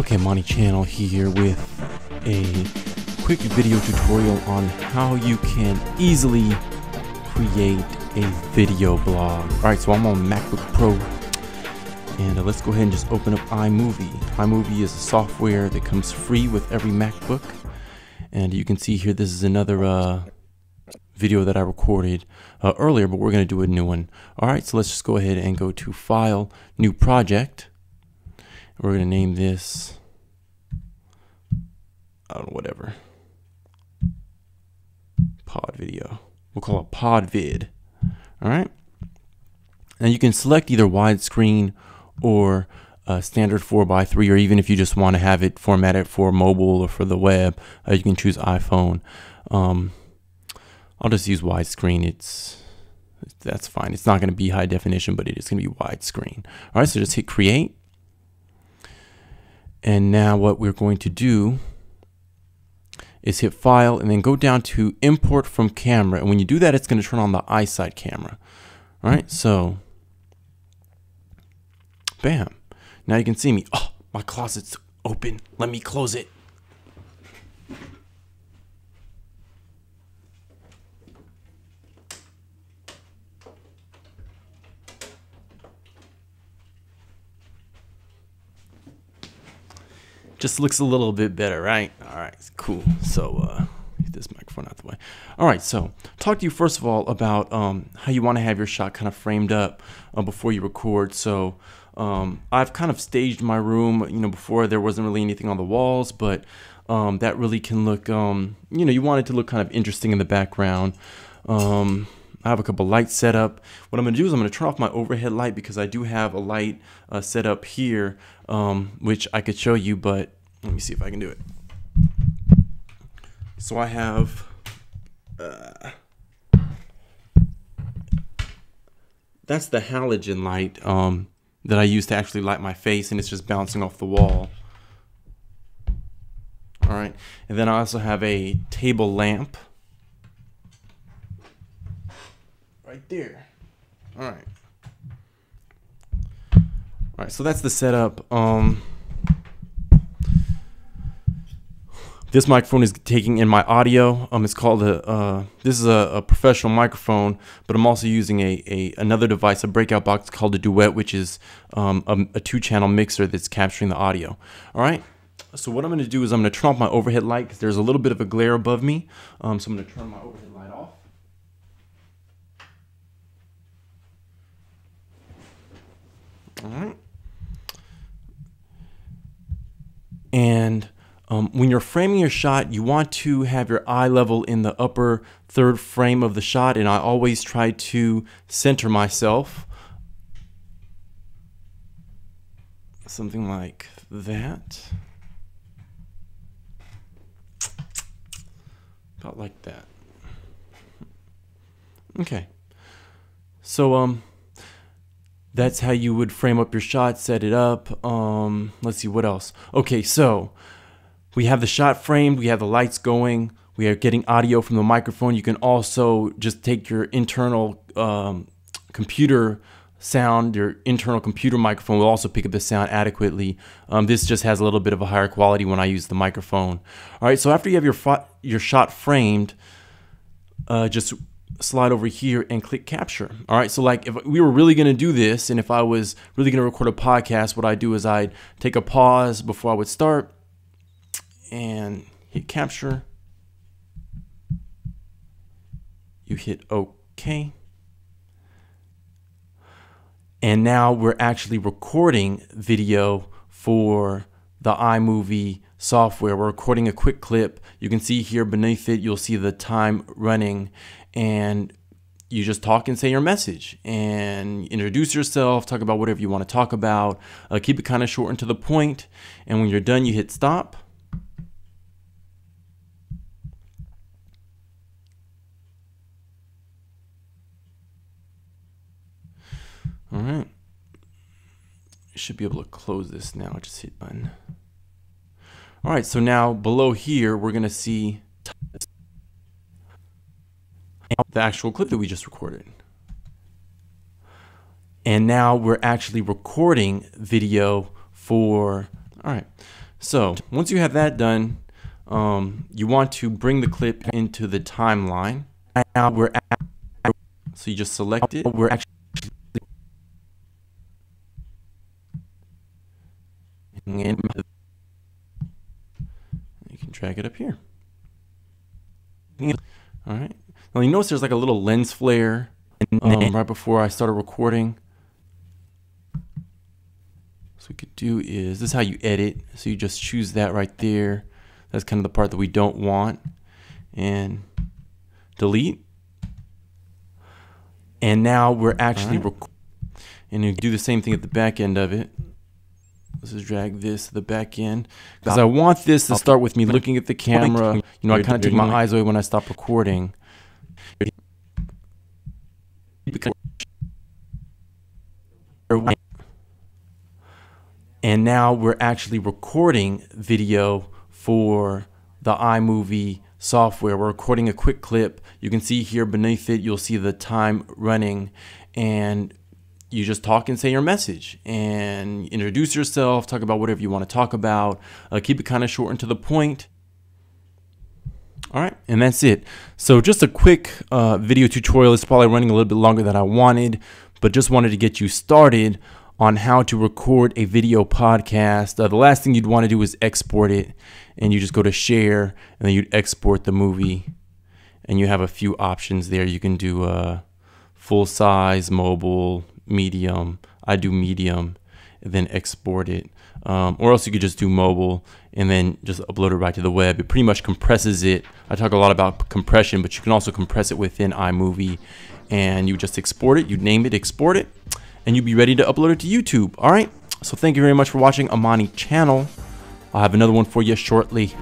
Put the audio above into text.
Okay, Monty Channel here with a quick video tutorial on how you can easily create a video blog. Alright, so I'm on MacBook Pro, and let's go ahead and just open up iMovie. iMovie is a software that comes free with every MacBook, and you can see here this is another video that I recorded earlier, but we're going to do a new one. Alright, so let's just go ahead and go to File, New Project. We're going to name this, I don't know, whatever, pod video. We'll call it pod vid. All right. Now you can select either widescreen or standard 4:3, or even if you just want to have it formatted for mobile or for the web, you can choose iPhone. I'll just use widescreen. That's fine. It's not going to be high definition, but it is going to be widescreen. All right. So just hit create. And now what we're going to do is hit File and then go down to Import from Camera. And when you do that, it's going to turn on the iSight camera. All right, so bam. Now you can see me. Oh, my closet's open. Let me close it. Just looks a little bit better, right? All right, cool. So get this microphone out the way. All right, so talk to you first of all about how you want to have your shot kind of framed up before you record. So I've kind of staged my room. You know, before there wasn't really anything on the walls, but that really can look, you know, you want it to look kind of interesting in the background. I have a couple lights set up. What I'm going to do is I'm going to turn off my overhead light because I do have a light set up here, which I could show you, but let me see if I can do it. So I have that's the halogen light that I use to actually light my face, and it's just bouncing off the wall. All right, and then I also have a table lamp right there. All right. All right, so that's the setup. This microphone is taking in my audio. It's called this is a professional microphone, but I'm also using another device, a breakout box called a Duet, which is a 2-channel mixer that's capturing the audio. All right. So what I'm going to do is I'm going to turn off my overhead light because there's a little bit of a glare above me. So I'm going to turn my overhead light off. All right. And when you're framing your shot, you want to have your eye level in the upper third frame of the shot, and I always try to center myself. Something like that. About like that. Okay. So that's how you would frame up your shot, set it up. Let's see, what else? Okay, so we have the shot framed, we have the lights going, we are getting audio from the microphone. You can also just take your internal computer sound, your internal computer microphone will also pick up the sound adequately. This just has a little bit of a higher quality when I use the microphone. All right, so after you have your shot framed, just slide over here and click capture. All right, so like if we were really going to do this, and if I was really going to record a podcast, what I do is I'd take a pause before I would start and hit capture. You hit OK. And now we're actually recording video for the iMovie software. We're recording a quick clip. You can see here beneath it, you'll see the time running, and you just talk and say your message and introduce yourself, talk about whatever you want to talk about, keep it kind of short and to the point. And when you're done, you hit stop. All right. You should be able to close this now. Just hit button. All right, so now below here, we're going to see the actual clip that we just recorded. And now we're actually recording video for, all right. So once you have that done, you want to bring the clip into the timeline. Now so you just select it. And you can drag it up here. All right. Now you notice there's like a little lens flare right before I started recording. So what we could do is, this is how you edit. So you just choose that right there. That's kind of the part that we don't want. And delete. And now we're actually recording. And you do the same thing at the back end of it. Let's just drag this to the back end, because I want this to start with me looking at the camera. You know, I kind of take my eyes away when I stop recording. And now we're actually recording video for the iMovie software. We're recording a quick clip. You can see here beneath it, you'll see the time running, and you just talk and say your message and introduce yourself, talk about whatever you want to talk about, keep it kind of short and to the point. All right, and that's it. So just a quick video tutorial. It's probably running a little bit longer than I wanted, but just wanted to get you started on how to record a video podcast. The last thing you'd want to do is export it, and you just go to share, and then you'd export the movie, and you have a few options there. You can do full size, mobile, medium. I do medium, and then export it. Or else you could just do mobile and then just upload it right to the web. It pretty much compresses it. I talk a lot about compression, but you can also compress it within iMovie, and you just export it. You name it, export it, and you'll be ready to upload it to YouTube. All right. So thank you very much for watching Amani channel. I'll have another one for you shortly.